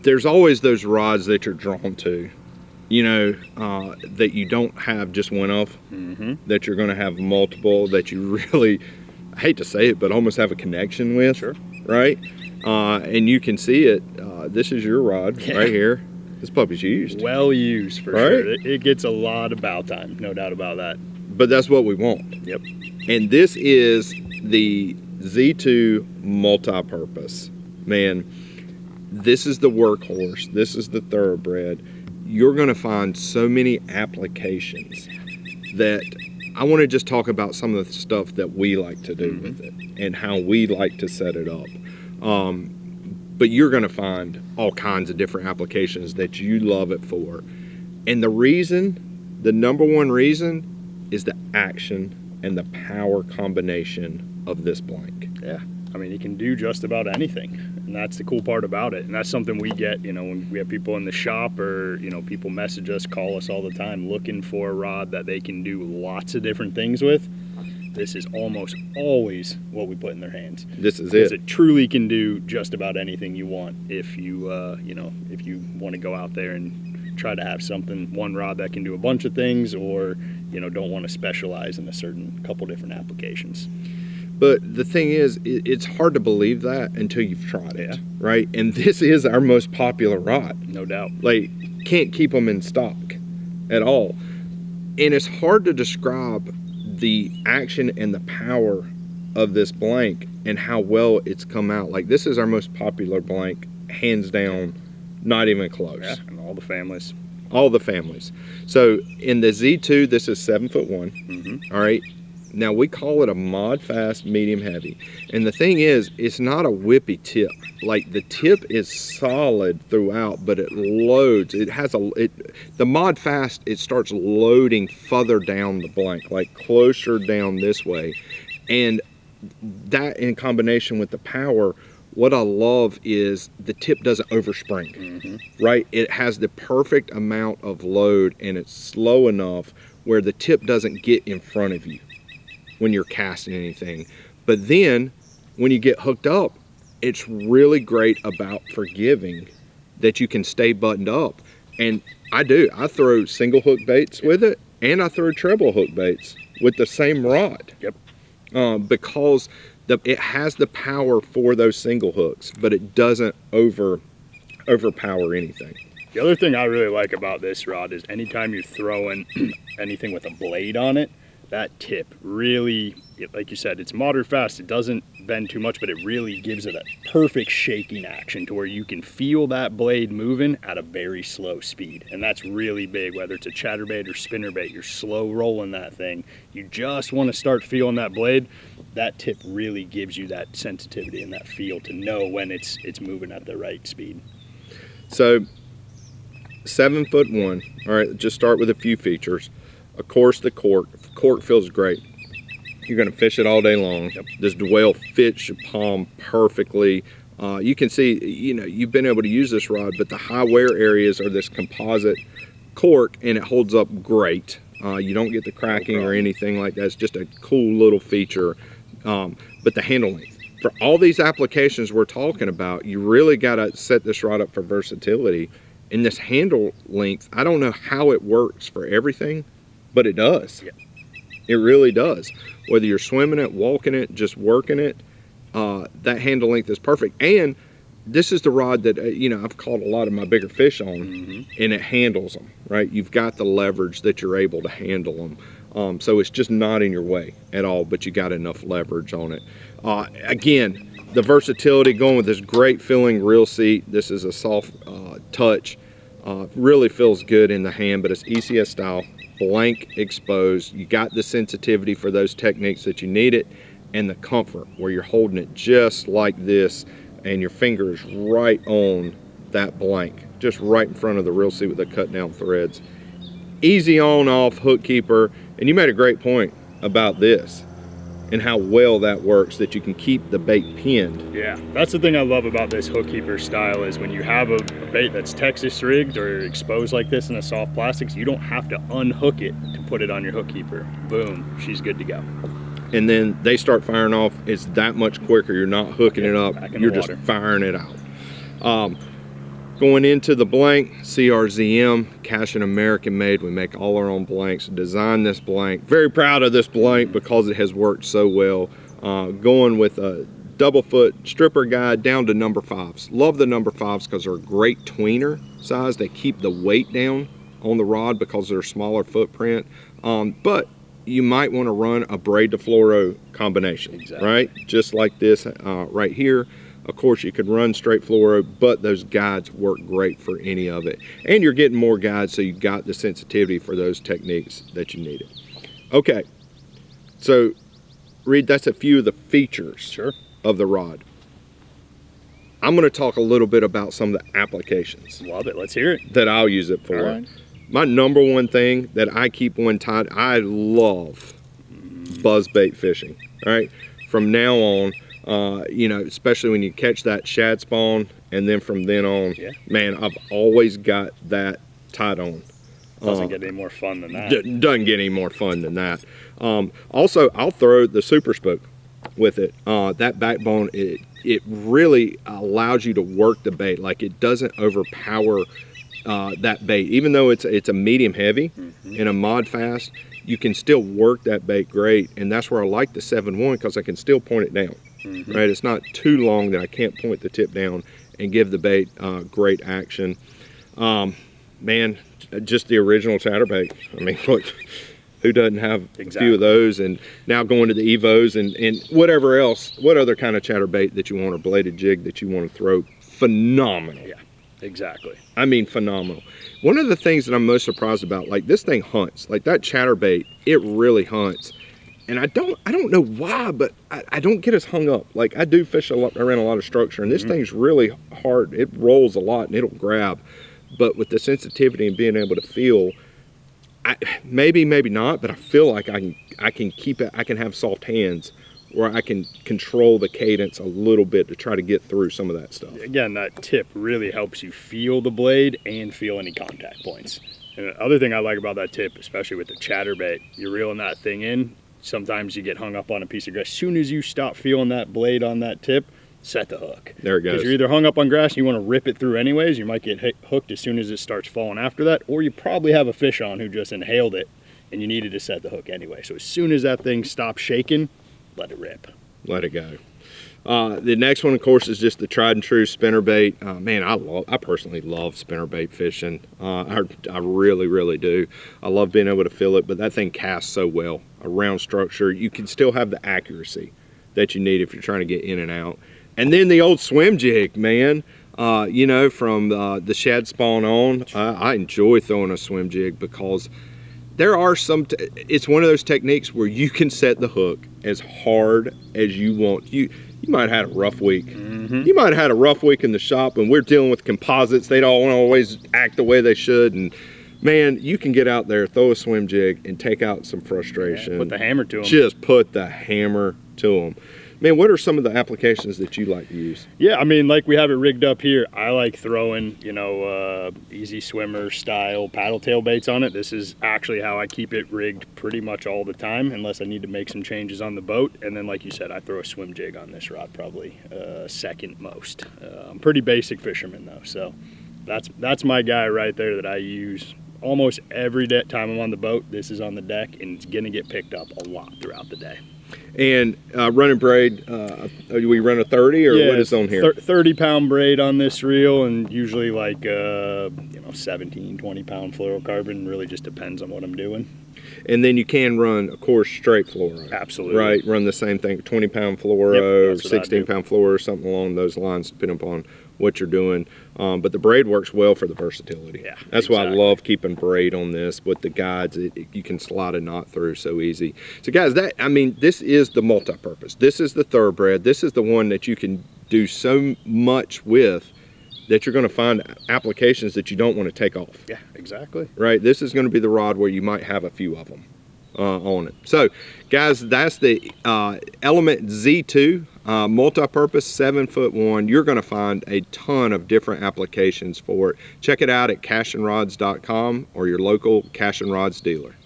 there's always those rods that you're drawn to, you know, that you don't have just one of, that you're going to have multiple, that you really, I hate to say it, but almost have a connection with. Sure. Right? And you can see it. This is your rod right here. This puppy's used. Well used, for sure. It gets a lot of bow time, no doubt about that. But that's what we want. Yep. And this is the Z2 multi-purpose. Man, this is the workhorse. This is the thoroughbred. You're going to find so many applications that I want to just talk about some of the stuff that we like to do with it and how we like to set it up. But you're going to find all kinds of different applications that you love it for. And the reason, the number one reason, is the action and the power combination of this blank. Yeah, I mean, you can do just about anything, and that's the cool part about it. And that's something we get, you know, when we have people in the shop, or, you know, people message us, call us all the time looking for a rod that they can do lots of different things with. This is almost always what we put in their hands. This is because it truly can do just about anything you want. If you, you know, if you want to go out there and try to have one rod that can do a bunch of things, or, you know, don't want to specialize in a certain couple different applications. But the thing is, it's hard to believe that until you've tried it, right? And this is our most popular rod. No doubt. Like, can't keep them in stock at all. And it's hard to describe the action and the power of this blank and how well it's come out. Like, this is our most popular blank, hands down, not even close. Yeah, and all the families. All the families. So in the Z2, this is 7'1". All right. Now we call it a mod fast medium heavy. And the thing is, it's not a whippy tip. Like, the tip is solid throughout, but it loads. It has the mod fast, it starts loading further down the blank, like closer down this way. And that in combination with the power, what I love is the tip doesn't overspring, right? It has the perfect amount of load, and it's slow enough where the tip doesn't get in front of you when you're casting anything. But then when you get hooked up, it's really great about forgiving, that you can stay buttoned up. And I throw single hook baits with it, and I throw treble hook baits with the same rod. Because it has the power for those single hooks, but it doesn't overpower anything. The other thing I really like about this rod is anytime you're throwing anything with a blade on it, that tip really, like you said, it's moderate fast. It doesn't bend too much, but it really gives it a perfect shaking action to where you can feel that blade moving at a very slow speed. And that's really big, whether it's a chatterbait or spinnerbait. You're slow rolling that thing. You just want to start feeling that blade. That tip really gives you that sensitivity and that feel to know when it's moving at the right speed. So 7'1". All right, just start with a few features. Of course, the cork. Cork feels great. You're going to fish it all day long. This dwell fits your palm perfectly. You can see, you know, you've been able to use this rod, but the high wear areas are this composite cork, and it holds up great. You don't get the cracking or anything like that. It's just a cool little feature. But the handle length. For all these applications we're talking about, you really got to set this rod up for versatility. And this handle length, I don't know how it works for everything, but it does. It really does. Whether you're swimming it, walking it, just working it, that handle length is perfect. And this is the rod that, you know, I've caught a lot of my bigger fish on, and it handles them, right? You've got the leverage that you're able to handle them. So it's just not in your way at all, but you got enough leverage on it. Again, the versatility, going with this great feeling reel seat. This is a soft touch. Really feels good in the hand, but it's ECS style, blank exposed. You got the sensitivity for those techniques that you need it, and the comfort where you're holding it just like this, and your finger is right on that blank, just right in front of the reel seat with the cut down threads. Easy on off hook keeper. And you made a great point about this and how well that works, that you can keep the bait pinned. Yeah, that's the thing I love about this hook keeper style, is when you have a bait that's Texas rigged or exposed like this in a soft plastics, you don't have to unhook it to put it on your hook keeper. Boom, she's good to go. And then they start firing off, it's that much quicker. You're not hooking it up, you're just firing it out. Going into the blank, CRZM, Cashion American made. We make all our own blanks. Designed this blank. Very proud of this blank because it has worked so well. Going with a double foot stripper guide down to number 5s. Love the number 5s because they're a great tweener size. They keep the weight down on the rod because they're a smaller footprint. But you might want to run a braid to fluoro combination, right? Just like this right here. Of course, you could run straight fluoro, but those guides work great for any of it. And you're getting more guides, so you got the sensitivity for those techniques that you needed. Okay, so Reed, that's a few of the features of the rod. I'm going to talk a little bit about some of the applications. Love it. Let's hear it. That I'll use it for. Right. My number one thing that I keep one tied, I love buzzbait fishing. All right, from now on. You know, especially when you catch that shad spawn, and then from then on, man, I've always got that tied on. Doesn't get any more fun than that. Doesn't get any more fun than that. Also, I'll throw the super spook with it. That backbone, it really allows you to work the bait. Like, it doesn't overpower that bait. Even though it's a medium heavy in a mod fast, you can still work that bait great. And that's where I like the 7-1, because I can still point it down. Right, it's not too long that I can't point the tip down and give the bait great action. Man, just the original chatterbait. I mean, look, who doesn't have a few of those? And now going to the Evos and whatever else, what other kind of chatterbait that you want, or bladed jig that you want to throw, phenomenal. Yeah, exactly. I mean, phenomenal. One of the things that I'm most surprised about, like, this thing hunts. Like, that chatterbait, it really hunts. And I don't know why, but I don't get as hung up. Like, I do fish around a lot of structure, and this thing's really hard. It rolls a lot, and it'll grab. But with the sensitivity and being able to feel, maybe not, but I feel like I can keep it. I can have soft hands, where I can control the cadence a little bit to try to get through some of that stuff. Again, that tip really helps you feel the blade and feel any contact points. And the other thing I like about that tip, especially with the chatterbait, you're reeling that thing in. Sometimes you get hung up on a piece of grass. As soon as you stop feeling that blade on that tip, set the hook. There it goes. Because you're either hung up on grass and you want to rip it through anyways. You might get hooked as soon as it starts falling after that. Or you probably have a fish on who just inhaled it and you needed to set the hook anyway. So as soon as that thing stops shaking, let it rip. Let it go. The next one, of course, is just the tried and true spinnerbait. Man, I personally love spinnerbait fishing. I really, really do. I love being able to feel it, but that thing casts so well. A round structure, you can still have the accuracy that you need if you're trying to get in and out. And then the old swim jig, man. You know, from the shad spawn on, I enjoy throwing a swim jig because there are some, it's one of those techniques where you can set the hook as hard as you want. You might have had a rough week. You might have had a rough week in the shop, and we're dealing with composites. They don't always act the way they should. And man, you can get out there, throw a swim jig, and take out some frustration. Yeah, put the hammer to them. Just put the hammer to them. Man, what are some of the applications that you like to use? Yeah, I mean, like we have it rigged up here. I like throwing, you know, easy swimmer style paddle tail baits on it. This is actually how I keep it rigged pretty much all the time, unless I need to make some changes on the boat. And then, like you said, I throw a swim jig on this rod, probably second most. I'm pretty basic fisherman though, so that's my guy right there that I use almost every time I'm on the boat. This is on the deck, and it's gonna get picked up a lot throughout the day. And running braid, we run a 30 or what is on here? 30-pound braid on this reel, and usually like you know, 17, 20-pound fluorocarbon. Really just depends on what I'm doing. And then you can run, of course, straight fluoro. Absolutely. Right, run the same thing, 20-pound fluoro, 16-pound fluoro, or something along those lines, depending upon what you're doing. But the braid works well for the versatility. Yeah, that's why I love keeping braid on this with the guides. You can slide a knot through so easy. So guys, this is the multi-purpose. This is the thoroughbred. This is the one that you can do so much with that you're going to find applications that you don't want to take off. Yeah, exactly. Right, this is going to be the rod where you might have a few of them on it. So guys, that's the Element Z2 multi-purpose 7'1". You're going to find a ton of different applications for it. Check it out at cashionrods.com or your local Cashion Rods dealer.